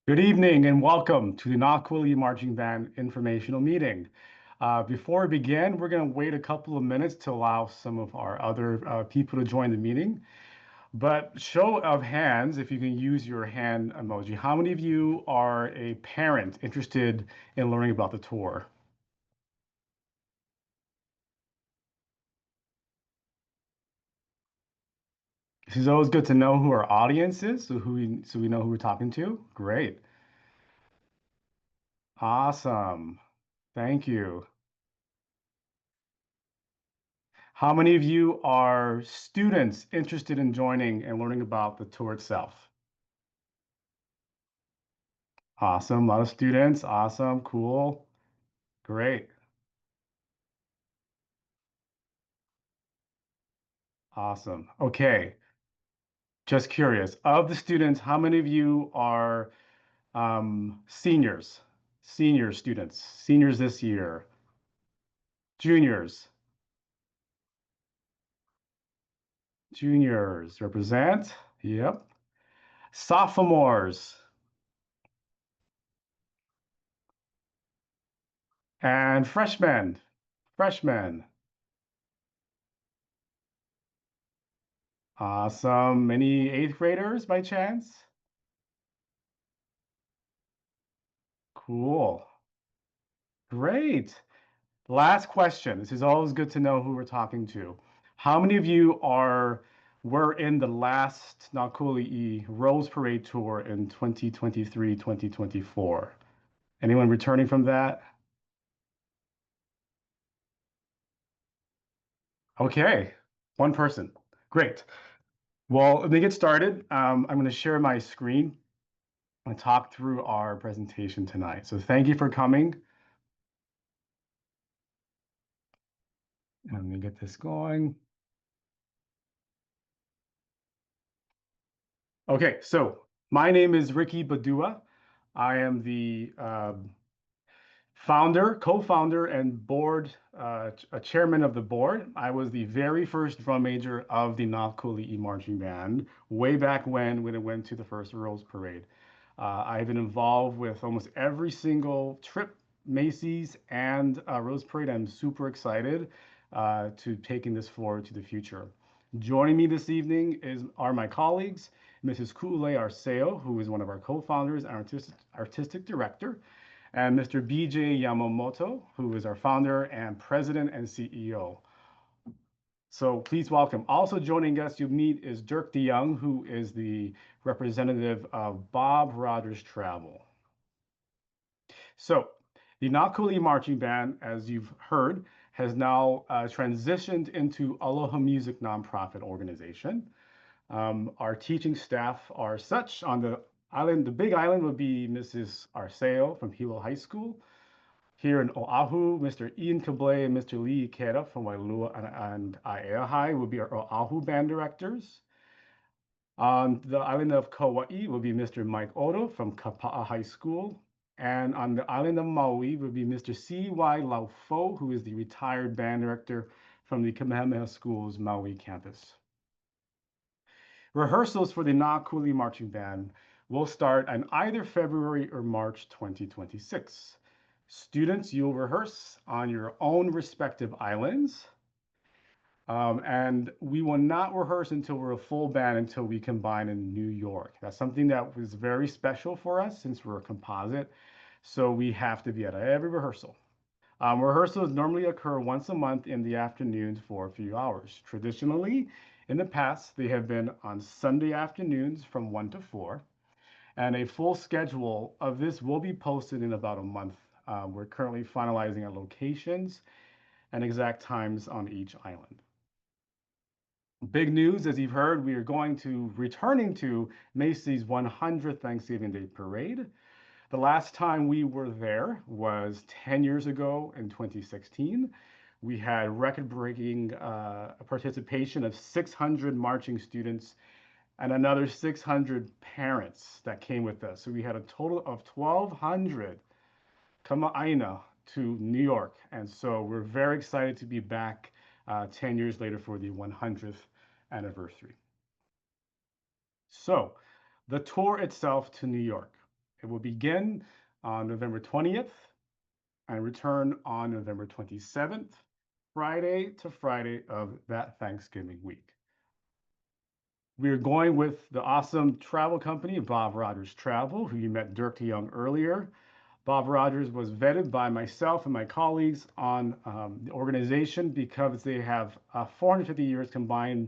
Good evening and welcome to the Knoxville Marching Band informational meeting. Before we begin, we're going to wait a couple of minutes to allow some of our other people to join the meeting. But show of hands, if you can use your hand emoji, how many of you are a parent interested in learning about the tour? This is always good to know who our audience is, so we know who we're talking to. Great. Awesome. Thank you. How many of you are students interested in joining and learning about the tour itself? Awesome. A lot of students. Awesome. Cool. Great. Awesome. Okay. Just curious. Of the students, how many of you are seniors? Senior students. Seniors this year. Juniors. Juniors represent. Yep. Sophomores. And freshmen. Freshmen. Awesome. Any eighth graders by chance? Cool. Great. Last question. This is always good to know who we're talking to. How many of you were in the last Nakuli Rose Parade Tour in 2023, 2024? Anyone returning from that? Okay, one person. Great. Well, let me get started. I'm going to share my screen and talk through our presentation tonight. So thank you for coming. Let me get this going. Okay, so my name is Ricky Badua. I am the co-founder, and chairman of the board. I was the very first drum major of the North Cooley Marching Band way back when it went to the first Rose Parade. I've been involved with almost every single trip, Macy's, and Rose Parade. I'm super excited to taking this forward to the future. Joining me this evening are my colleagues, Mrs. Kule Arceo, who is one of our co-founders and artistic director, and Mr. BJ Yamamoto, who is our founder and president and CEO. So please welcome. Also joining us, you meet is Dirk DeYoung, who is the representative of Bob Rogers Travel. So the Nakuli Marching Band, as you've heard, has now transitioned into Aloha Music nonprofit organization. Our teaching staff are such on the island. The big island would be Mrs. Arceo from Hilo High School. Here in Oahu, Mr. Ian Kablay and Mr. Lee Ikeda from Wailua and Aiehai will be our Oahu band directors. On the island of Kauai will be Mr. Mike Odo from Kapa'a High School. And on the island of Maui will be Mr. C.Y. Laufo, who is the retired band director from the Kamehameha School's Maui campus. Rehearsals for the Nakuli Marching Band will start on either February or March 2026. Students, you'll rehearse on your own respective islands. And we will not rehearse until we're a full band until we combine in New York. That's something that was very special for us since we're a composite. So we have to be at every rehearsal. Rehearsals normally occur once a month in the afternoons for a few hours. Traditionally, in the past, they have been on Sunday afternoons from 1 to 4. And a full schedule of this will be posted in about a month. We're currently finalizing our locations and exact times on each island. Big news, as you've heard, we are returning to Macy's 100th Thanksgiving Day Parade. The last time we were there was 10 years ago in 2016. We had record-breaking participation of 600 marching students and another 600 parents that came with us. So we had a total of 1,200 kama'aina to New York. And so we're very excited to be back 10 years later for the 100th anniversary. So the tour itself to New York. It will begin on November 20th and return on November 27th, Friday to Friday of that Thanksgiving week. We are going with the awesome travel company, Bob Rogers Travel, who you met Dirk DeYoung earlier. Bob Rogers was vetted by myself and my colleagues on the organization because they have 450 years combined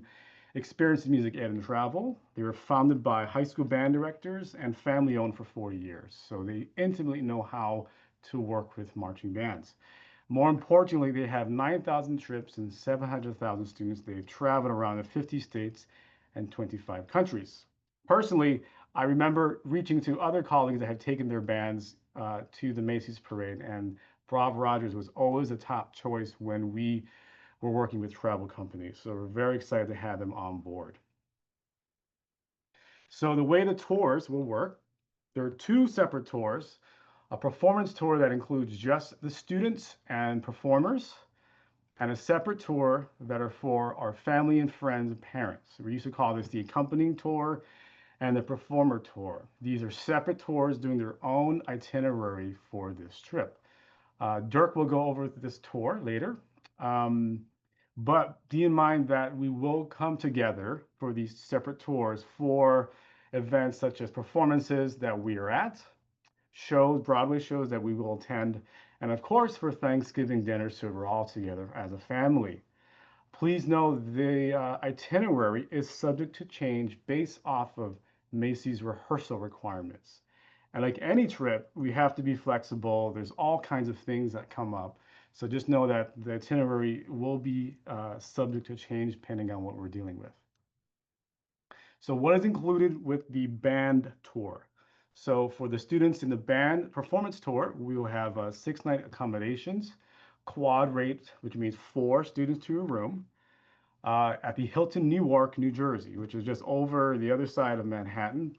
experience in music and travel. They were founded by high school band directors and family owned for 40 years. So they intimately know how to work with marching bands. More importantly, they have 9,000 trips and 700,000 students. They've traveled around 50 states and 25 countries. Personally, I remember reaching to other colleagues that had taken their bands to the Macy's parade, and Bob Rogers was always a top choice when we were working with travel companies. So we're very excited to have them on board. So the way the tours will work, there are two separate tours, a performance tour that includes just the students and performers, and a separate tour that are for our family and friends and parents. We used to call this the accompanying tour and the performer tour. These are separate tours doing their own itinerary for this trip. Dirk will go over this tour later, but be in mind that we will come together for these separate tours for events such as performances that we are at, shows, Broadway shows that we will attend, and of course for Thanksgiving dinner so we're all together as a family. Please know the itinerary is subject to change based off of Macy's rehearsal requirements. And like any trip, we have to be flexible. There's all kinds of things that come up. So just know that the itinerary will be subject to change depending on what we're dealing with. So what is included with the band tour? So for the students in the band performance tour, we will have 6-night accommodations, quad rate, which means 4 students to a room, at the Hilton Newark, New Jersey, which is just over the other side of Manhattan.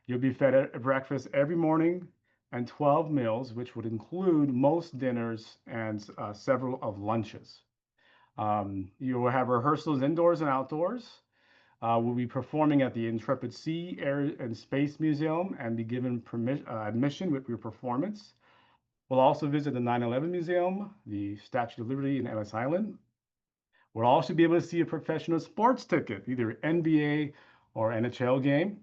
You'll be fed at breakfast every morning and 12 meals, which would include most dinners and several of lunches. You will have rehearsals indoors and outdoors. We'll be performing at the Intrepid Sea, Air, and Space Museum and be given admission with your performance. We'll also visit the 9/11 Museum, the Statue of Liberty in Ellis Island. We'll also be able to see a professional sports ticket, either NBA or NHL game.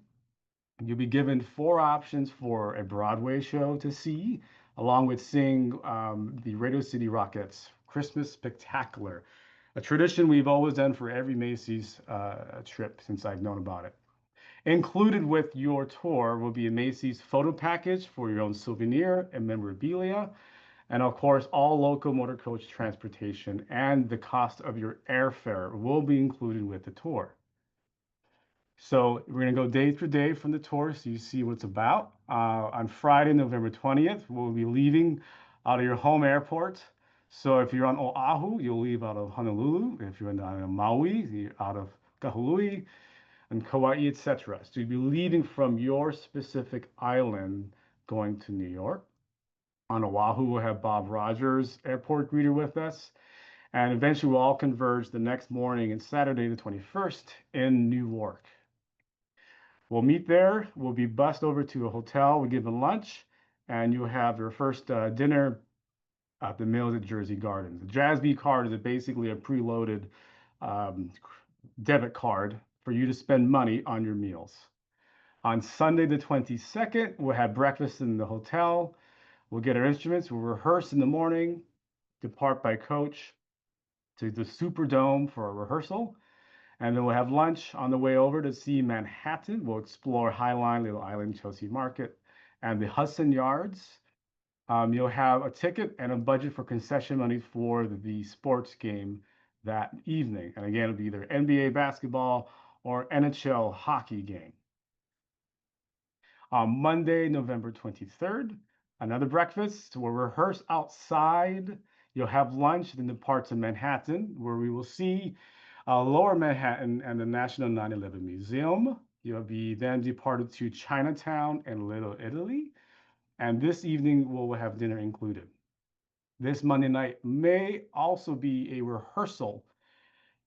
You'll be given 4 options for a Broadway show to see, along with seeing the Radio City Rockettes Christmas Spectacular, a tradition we've always done for every Macy's trip since I've known about it. Included with your tour will be a Macy's photo package for your own souvenir and memorabilia, and of course, all local motor coach transportation and the cost of your airfare will be included with the tour. So we're going to go day through day from the tour so you see what it's about. On Friday, November 20th, we'll be leaving out of your home airport. So if you're on Oahu, you'll leave out of Honolulu. If you're on Maui, you're out of Kahului and Kauai, etc. So you'll be leaving from your specific island going to New York. On Oahu, we'll have Bob Rogers, airport greeter, with us. And eventually, we'll all converge the next morning and Saturday, the 21st, in Newark. We'll meet there. We'll be bussed over to a hotel. We give them lunch, and you'll have your first dinner at the Mills at Jersey Gardens. The Jazzby card is basically a preloaded um, debit card for you to spend money on your meals. On Sunday, the 22nd, we'll have breakfast in the hotel. We'll get our instruments. We'll rehearse in the morning, depart by coach to the Superdome for a rehearsal. And then we'll have lunch on the way over to see Manhattan. We'll explore Highline, Little Island, Chelsea Market, and the Hudson Yards. You'll have a ticket and a budget for concession money for the sports game that evening. And again, it'll be either NBA basketball or NHL hockey game. On Monday, November 23rd, another breakfast. We'll rehearse outside. You'll have lunch in the parts of Manhattan where we will see Lower Manhattan and the National 9/11 Museum. You'll be then departed to Chinatown and Little Italy. And this evening, we'll have dinner included. This Monday night may also be a rehearsal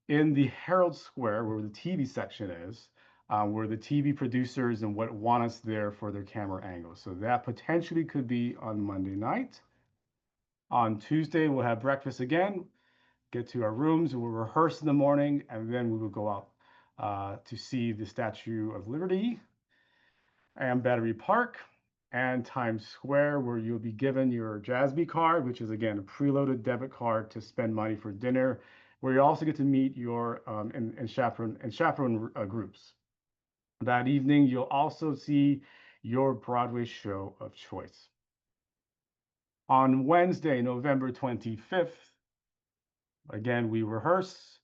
in the Herald Square, where the TV section is, where the TV producers and what want us there for their camera angles. So that potentially could be on Monday night. On Tuesday, we'll have breakfast again, get to our rooms, we'll rehearse in the morning, and then we will go out to see the Statue of Liberty and Battery Park and Times Square, where you'll be given your Jazzby card, which is again a preloaded debit card to spend money for dinner, where you also get to meet your and chaperone groups. That evening, you'll also see your Broadway show of choice. On Wednesday, November 25th, again, we rehearse.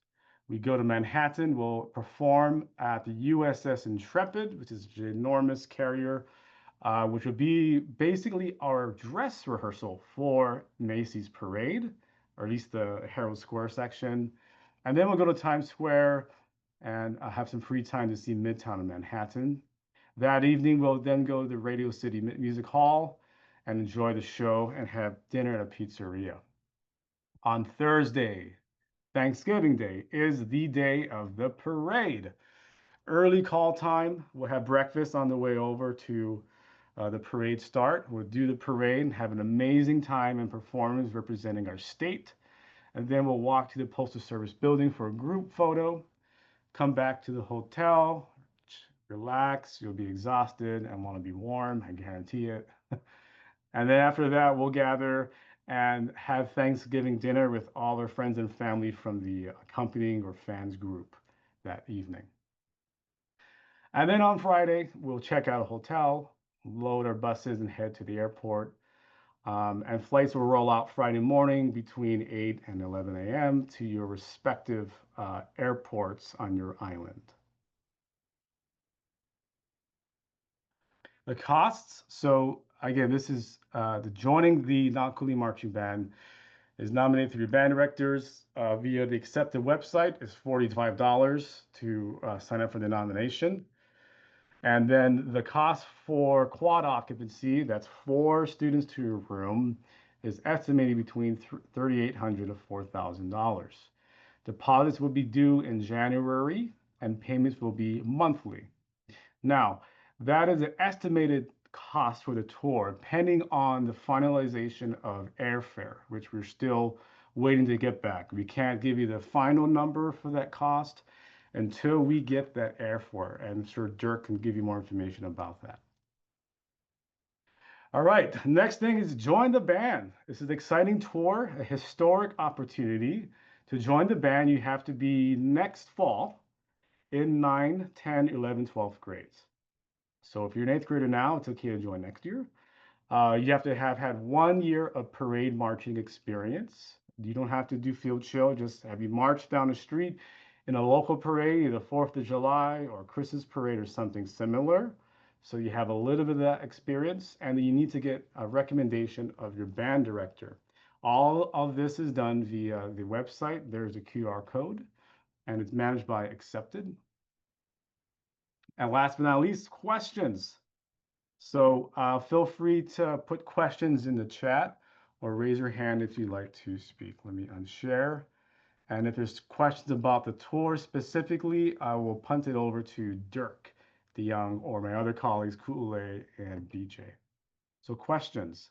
We go to Manhattan. We'll perform at the USS Intrepid, which is an enormous carrier, which will be basically our dress rehearsal for Macy's parade, or at least the Herald Square section. And then we'll go to Times Square and have some free time to see Midtown and Manhattan. That evening, we'll then go to the Radio City Music Hall and enjoy the show and have dinner at a pizzeria. On Thursday, Thanksgiving Day, is the day of the parade. Early call time. We'll have breakfast on the way over to the parade start. We'll do the parade and have an amazing time and performance representing our state. And then we'll walk to the Postal Service building for a group photo, come back to the hotel, relax. You'll be exhausted and want to be warm, I guarantee it. And then after that, we'll gather and have Thanksgiving dinner with all our friends and family from the accompanying or fans group that evening. And then on Friday, we'll check out a hotel, load our buses, and head to the airport. And flights will roll out Friday morning between 8 and 11 a.m. to your respective airports on your island. The costs. So again, this is joining the Nakuli Marching Band is nominated through band directors via the accepted website is $45 to sign up for the nomination. And then the cost for quad occupancy, that's 4 students to your room, is estimated between $3,800 to $4,000. Deposits will be due in January and payments will be monthly. Now, that is an estimated cost for the tour, pending on the finalization of airfare, which we're still waiting to get back. We can't give you the final number for that cost until we get that airfare, and I'm sure Dirk can give you more information about that. All right, next thing is join the band. This is an exciting tour, a historic opportunity. To join the band, you have to be next fall in 9, 10, 11, 12th grades. So if you're an 8th grader now, it's okay to join next year. You have to have had 1 year of parade marching experience. You don't have to do field show, just have you marched down the street in a local parade, either 4th of July or Christmas parade or something similar. So you have a little bit of that experience, and then you need to get a recommendation of your band director. All of this is done via the website. There's a QR code, and it's managed by Accepted. And last but not least, questions. So feel free to put questions in the chat or raise your hand if you'd like to speak. Let me unshare. And if there's questions about the tour specifically, I will punt it over to Dirk DeYoung or my other colleagues, Ku'ule and BJ. So questions.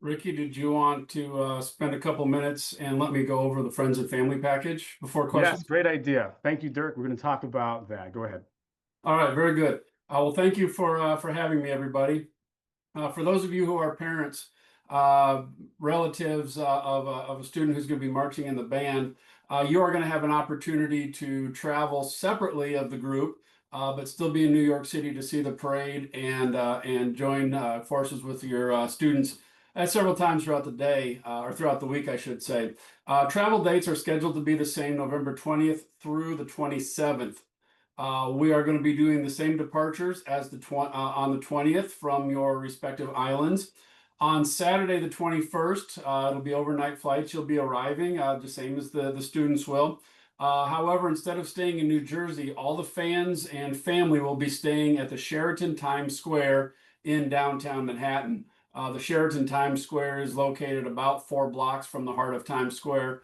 Ricky, did you want to spend a couple minutes and let me go over the friends and family package before questions? Yes, great idea. Thank you, Dirk. We're going to talk about that. Go ahead. All right, very good. Well, thank you for having me, everybody. For those of you who are parents, relatives of a student who's going to be marching in the band, you are going to have an opportunity to travel separately of the group, but still be in New York City to see the parade and join forces with your students several times throughout the day, or throughout the week, I should say. Travel dates are scheduled to be the same, November 20th through the 27th. We are going to be doing the same departures as on the 20th from your respective islands. On Saturday, the 21st, it'll be overnight flights. You'll be arriving the same as the students will. However, instead of staying in New Jersey, all the fans and family will be staying at the Sheraton Times Square in downtown Manhattan. The Sheraton Times Square is located about 4 blocks from the heart of Times Square.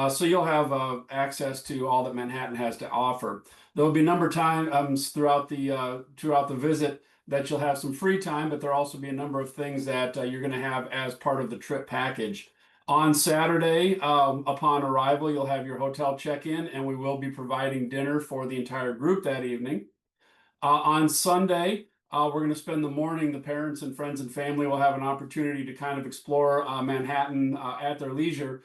So you'll have access to all that Manhattan has to offer. There will be a number of times throughout the visit that you'll have some free time, but there'll also be a number of things that you're going to have as part of the trip package. On Saturday, upon arrival, you'll have your hotel check-in, and we will be providing dinner for the entire group that evening. On Sunday, we're going to spend the morning. The parents and friends and family will have an opportunity to kind of explore Manhattan at their leisure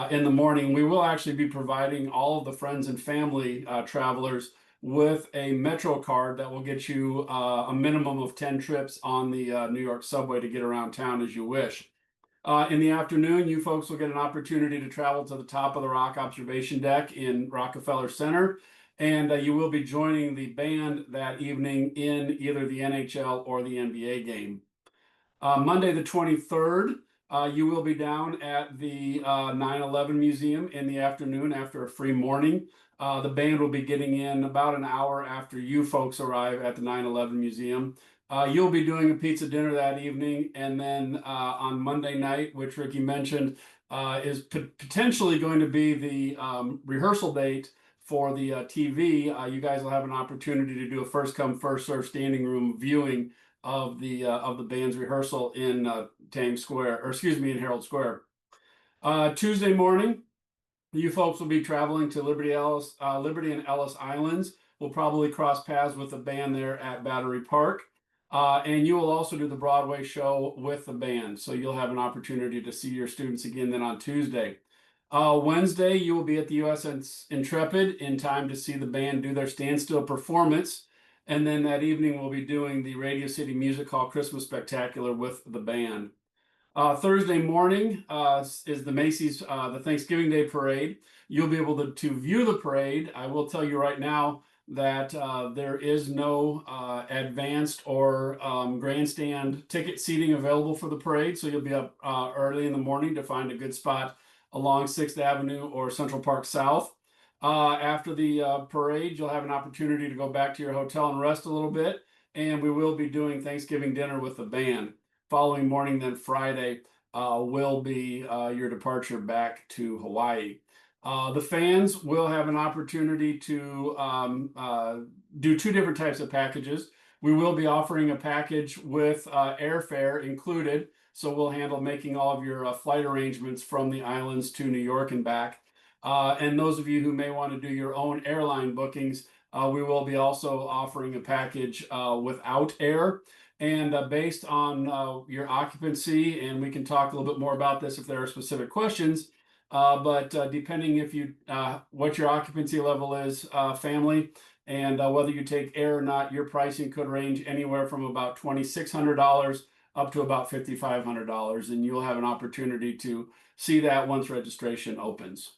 in the morning. We will actually be providing all of the friends and family travelers with a Metro card that will get you a minimum of 10 trips on the New York subway to get around town as you wish. In the afternoon, you folks will get an opportunity to travel to the top of the Rock Observation Deck in Rockefeller Center, and you will be joining the band that evening in either the NHL or the NBA game. Monday, the 23rd, you will be down at the 9/11 Museum in the afternoon after a free morning. The band will be getting in about an hour after you folks arrive at the 9/11 Museum. You'll be doing a pizza dinner that evening, and then on Monday night, which Ricky mentioned, is potentially going to be the rehearsal date for the TV. You guys will have an opportunity to do a first come, first served standing room viewing of the band's rehearsal in Times Square, or excuse me, in Herald Square. Tuesday morning, you folks will be traveling to Liberty and Ellis Islands. We'll probably cross paths with the band there at Battery Park. And you will also do the Broadway show with the band. So you'll have an opportunity to see your students again then on Tuesday. Wednesday, you will be at the USS Intrepid in time to see the band do their standstill performance. And then that evening, we'll be doing the Radio City Music Hall Christmas Spectacular with the band. Thursday morning is the Macy's the Thanksgiving Day Parade. You'll be able to view the parade. I will tell you right now that there is no advanced or grandstand ticket seating available for the parade. So you'll be up early in the morning to find a good spot along 6th Avenue or Central Park South. After the parade, you'll have an opportunity to go back to your hotel and rest a little bit. And we will be doing Thanksgiving dinner with the band. Following morning, then Friday, will be your departure back to Hawaii. The fans will have an opportunity to do two different types of packages. We will be offering a package with airfare included, so we'll handle making all of your flight arrangements from the islands to New York and back. And those of you who may want to do your own airline bookings, we will be also offering a package without air. And based on your occupancy, and we can talk a little bit more about this if there are specific questions, but depending if you what your occupancy level is, family, and whether you take air or not, your pricing could range anywhere from about $2,600 up to about $5,500, and you'll have an opportunity to see that once registration opens.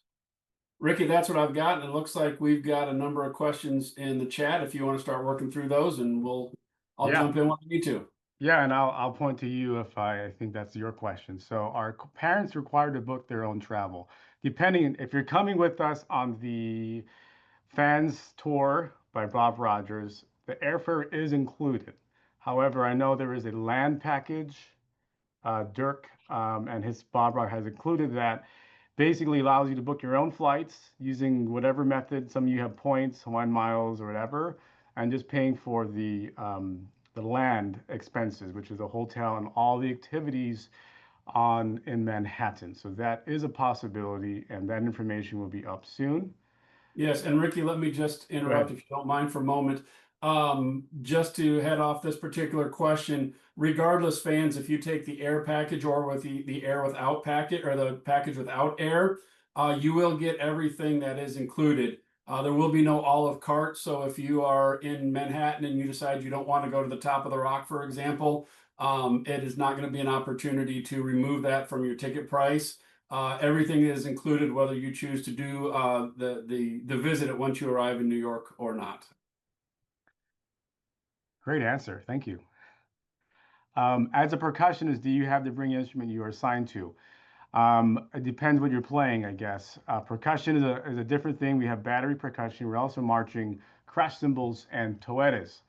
Ricky, that's what I've got, and it looks like we've got a number of questions in the chat. If you want to start working through those, and I'll Yeah. jump in when I need to. Yeah, and I'll point to you if I think that's your question. So, are parents required to book their own travel? Depending if you're coming with us on the Fans Tour by Bob Rogers, the airfare is included. However, I know there is a land package. Dirk and his Bob Rogers has included that. Basically allows you to book your own flights using whatever method. Some of you have points, 1 miles or whatever, and just paying for the land expenses, which is the hotel and all the activities on in Manhattan. So that is a possibility, and that information will be up soon. Yes, and Ricky, let me just Go interrupt ahead. if you don't mind for a moment. Just to head off this particular question, regardless, fans, if you take the air package or with the air without packet or the package without air, you will get everything that is included. There will be no Olive Cart, so if you are in Manhattan and you decide you don't want to go to the top of the rock, for example, it is not going to be an opportunity to remove that from your ticket price. Everything is included, whether you choose to do the visit once you arrive in New York or not. Great answer. Thank you. As a percussionist, do you have to bring an instrument you are assigned to? It depends what you're playing, I guess. Percussion is a different thing. We have battery percussion. We're also marching crash cymbals and toetes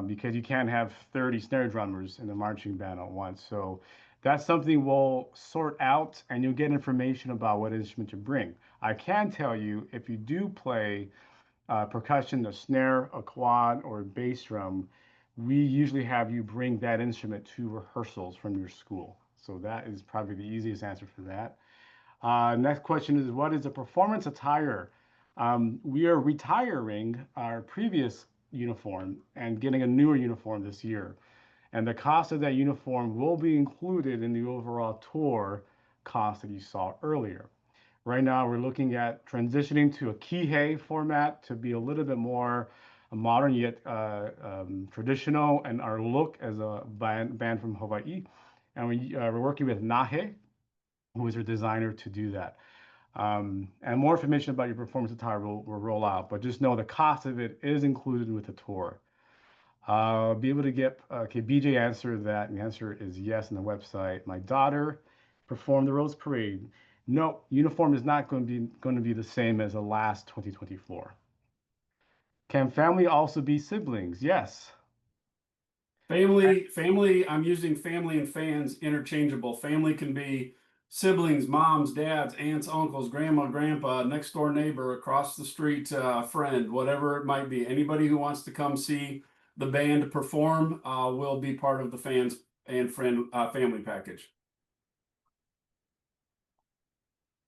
because you can't have 30 snare drummers in the marching band at once. So That's something we'll sort out and you'll get information about what instrument to bring. I can tell you if you do play percussion, a snare, a quad, or a bass drum, we usually have you bring that instrument to rehearsals from your school. So that is probably the easiest answer for that. Next question is, what is the performance attire? We are retiring our previous uniform and getting a newer uniform this year. And the cost of that uniform will be included in the overall tour cost that you saw earlier. Right now, we're looking at transitioning to a Kihei format to be a little bit more modern yet traditional, and our look as a band from Hawaii. And we're working with Nahe, who is our designer, to do that. And more information about your performance attire will roll out, but just know the cost of it is included with the tour. Be able to get, okay, BJ answered that, and the answer is yes on the website. My daughter performed the Rose Parade. No, uniform is not going to be the same as the last 2024. Can family also be siblings? Yes. Family, I'm using family and fans interchangeable. Family can be siblings, moms, dads, aunts, uncles, grandma, grandpa, next door neighbor, across the street, friend, whatever it might be. Anybody who wants to come see the band perform will be part of the fans and friend family package.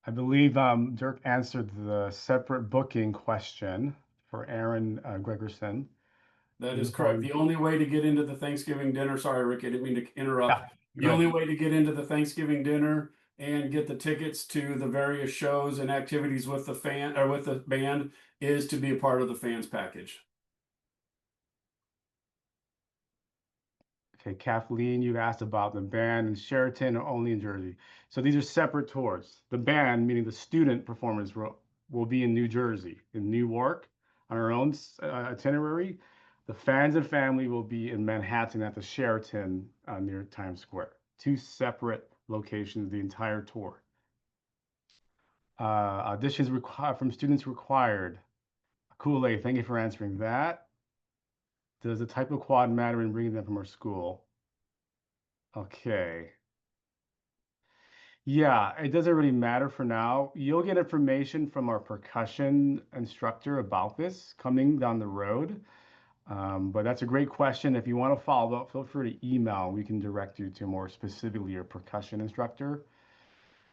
I believe Dirk answered the separate booking question for Aaron Gregerson. That is correct. Uniform. The only way to get into the Thanksgiving dinner, sorry, Rick, I didn't mean to interrupt. Yeah, The go only ahead. way to get into the Thanksgiving dinner and get the tickets to the various shows and activities with the fan or with the band is to be a part of the fans package. Okay, Kathleen, you asked about the band in Sheraton or only in Jersey. So these are separate tours. The band, meaning the student performers, will be in New Jersey, in Newark, on our own itinerary. The fans and family will be in Manhattan at the Sheraton near Times Square. Two separate locations, the entire tour. Auditions from students required. Kool-Aid, thank you for answering that. Does the type of quad matter in bringing them from our school? Okay. Yeah, it doesn't really matter for now. You'll get information from our percussion instructor about this coming down the road. But that's a great question. If you want to follow up, feel free to email. We can direct you to more specifically your percussion instructor.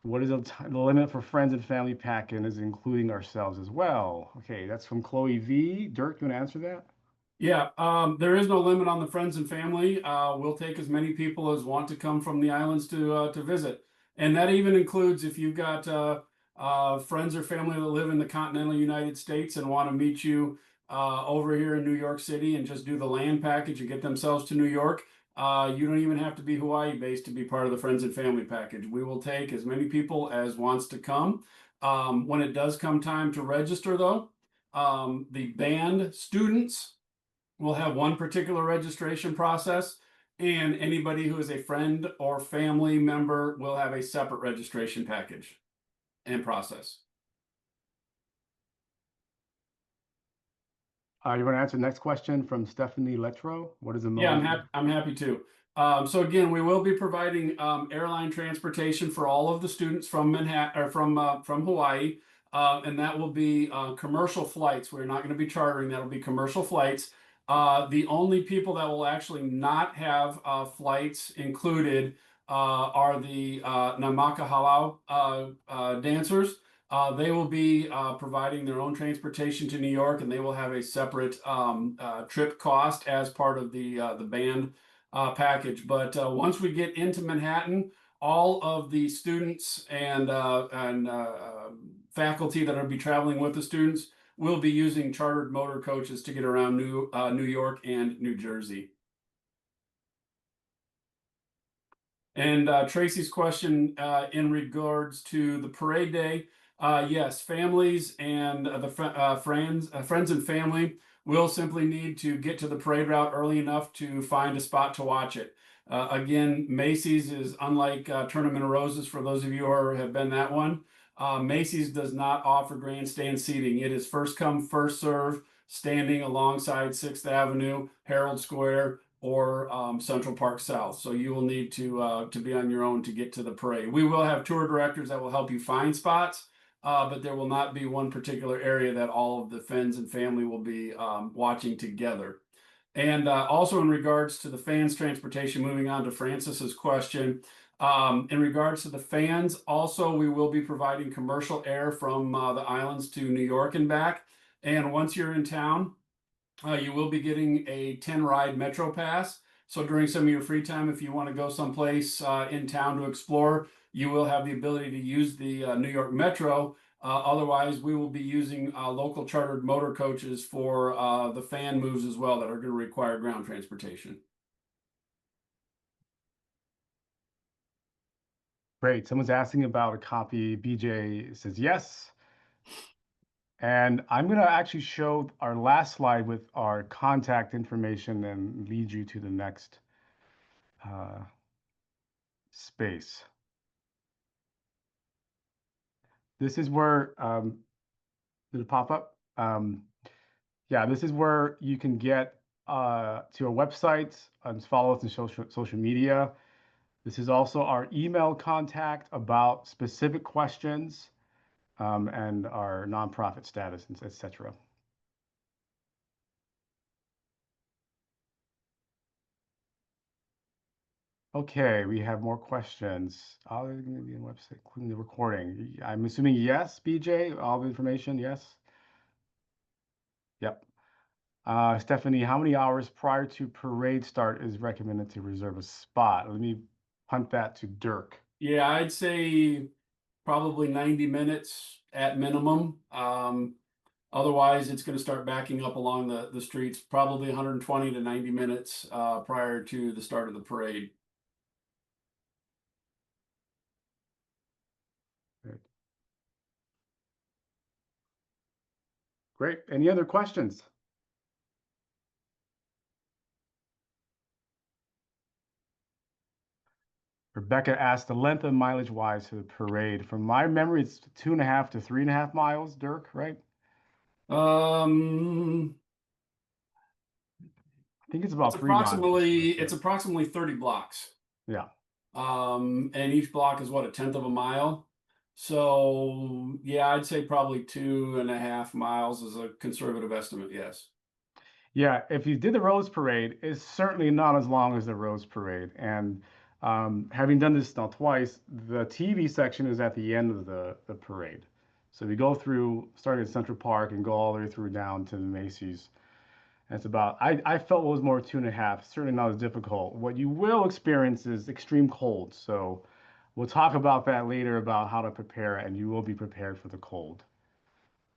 What is the limit for friends and family pack-in is including ourselves as well? Okay, that's from Chloe V. Dirk, you want to answer that? Yeah, there is no limit on the friends and family. We'll take as many people as want to come from the islands to visit, and that even includes if you've got friends or family that live in the continental United States and want to meet you over here in New York City and just do the land package and get themselves to New York. You don't even have to be Hawaii based to be part of the friends and family package. We will take as many people as wants to come. When it does come time to register, though, the band students we'll have one particular registration process, and anybody who is a friend or family member will have a separate registration package and process. You want to answer the next question from Stephanie Letro? What is the Yeah, mode? I'm happy to. So again, we will be providing airline transportation for all of the students from Manhattan or from Hawaii, and that will be commercial flights. We're not going to be chartering. That'll be commercial flights. The only people that will actually not have flights included are the Namaka Halau dancers. They will be providing their own transportation to New York, and they will have a separate trip cost as part of the band package. But once we get into Manhattan, all of the students and faculty that will be traveling with the students will be using chartered motor coaches to get around New York and New Jersey. And Tracy's question in regards to the parade day, yes, families and friends and family will simply need to get to the parade route early enough to find a spot to watch it. Again, Macy's is unlike Tournament of Roses for those of you who have been that one. Macy's does not offer grandstand seating. It is first come, first serve, standing alongside 6th Avenue, Herald Square, or Central Park South. So you will need to be on your own to get to the parade. We will have tour directors that will help you find spots, but there will not be one particular area that all of the friends and family will be watching together. And also in regards to the fans transportation, moving on to Francis's question, in regards to the fans, also we will be providing commercial air from the islands to New York and back. And once you're in town, you will be getting a 10 ride Metro Pass. So during some of your free time, if you want to go someplace in town to explore, you will have the ability to use the New York Metro. Otherwise, we will be using local chartered motor coaches for the fan moves as well that are going to require ground transportation. Great. Someone's asking about a copy. BJ says yes. And I'm going to actually show our last slide with our contact information and lead you to the next uh, space. This is where, did it pop up? Yeah, this is where you can get to our website and follow us on social media. This is also our email contact about specific questions and our nonprofit status, etc. Okay, we have more questions. All is going to be on the website, including the recording. I'm assuming yes, BJ, all the information, yes? Yep. Stephanie, how many hours prior to parade start is recommended to reserve a spot? Let me punt that to Dirk. Yeah, I'd say probably 90 minutes at minimum. Otherwise, it's going to start backing up along the streets, probably 120 to 90 minutes prior to the start of the parade. Good. Great. Any other questions? Rebecca asked the length of mileage wise for the parade. From my memory, it's 2.5 to 3.5 miles, Dirk, right? Um, I think it's about 3 miles. it's approximately 30 blocks. Yeah. And each block is what, a tenth of a mile. So yeah, I'd say probably 2.5 miles is a conservative estimate. Yes. Yeah, if you did the Rose Parade, it's certainly not as long as the Rose Parade. And having done this now twice, the TV section is at the end of the parade. So we go through, starting at Central Park and go all the way through down to the Macy's. And it's about, I felt it was more 2.5, certainly not as difficult. What you will experience is extreme cold. So we'll talk about that later about how to prepare, and you will be prepared for the cold.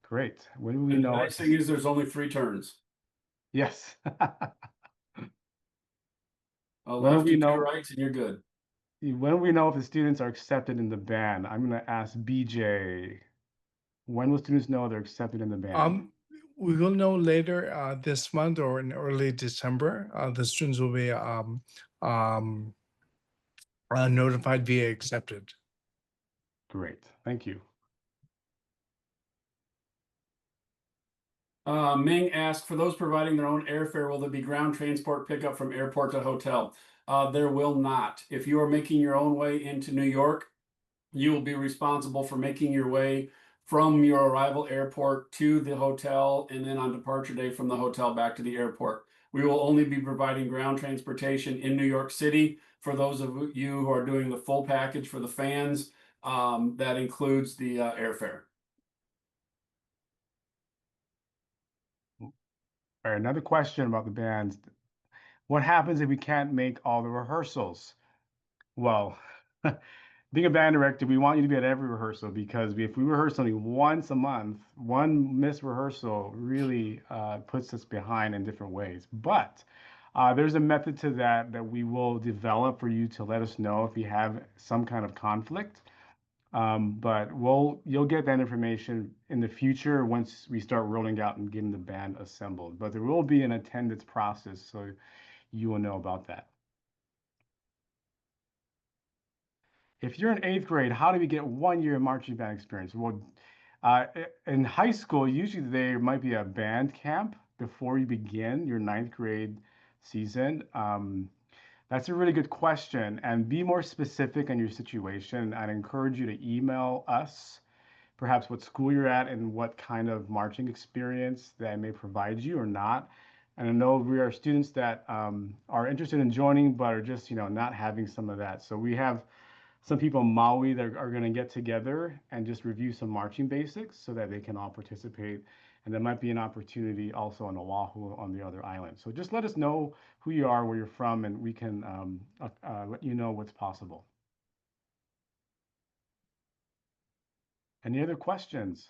Great. When do we And the know nice if thing this? is there's only 3 turns, Yes. a When will we lefty, two know? rights, and you're good. When will we know if the students are accepted in the band? I'm going to ask BJ. When will students know they're accepted in the band? Um, we will know later this month or in early December. The students will be um, notified via accepted. Great. Thank you. Ming asked, for those providing their own airfare, will there be ground transport pickup from airport to hotel? There will not. If you are making your own way into New York, you will be responsible for making your way from your arrival airport to the hotel and then on departure day from the hotel back to the airport. We will only be providing ground transportation in New York City for those of you who are doing the full package for the fans. That includes the airfare. All right, another question about the bands. What happens if we can't make all the rehearsals? Well, being a band director, we want you to be at every rehearsal because if we rehearse only once a month, one missed rehearsal really puts us behind in different ways. But there's a method to that we will develop for you to let us know if you have some kind of conflict. But you'll get that information in the future once we start rolling out and getting the band assembled. But there will be an attendance process, so you will know about that. If you're in eighth grade, how do we get 1 year marching band experience? Well, in high school, usually there might be a band camp before you begin your ninth grade season? That's a really good question. And be more specific on your situation. I'd encourage you to email us, perhaps what school you're at and what kind of marching experience that may provide you or not. And I know we are students that are interested in joining, but are just, not having some of that. So we have some people in Maui that are going to get together and just review some marching basics so that they can all participate. And there might be an opportunity also on Oahu on the other islands. So just let us know who you are, where you're from, and we can let you know what's possible. Any other questions?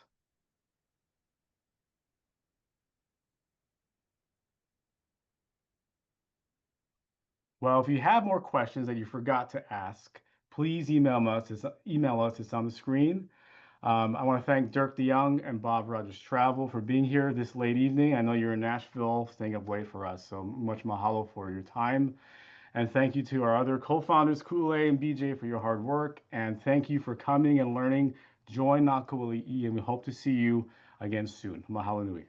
Well, if you have more questions that you forgot to ask, please email us. It's on the screen. I want to thank Dirk DeYoung and Bob Rogers Travel for being here this late evening. I know you're in Nashville staying up late for us, so much mahalo for your time. And thank you to our other co-founders, Kule and BJ, for your hard work. And thank you for coming and learning. Join Nakawali'i, and we hope to see you again soon. Mahalo nui.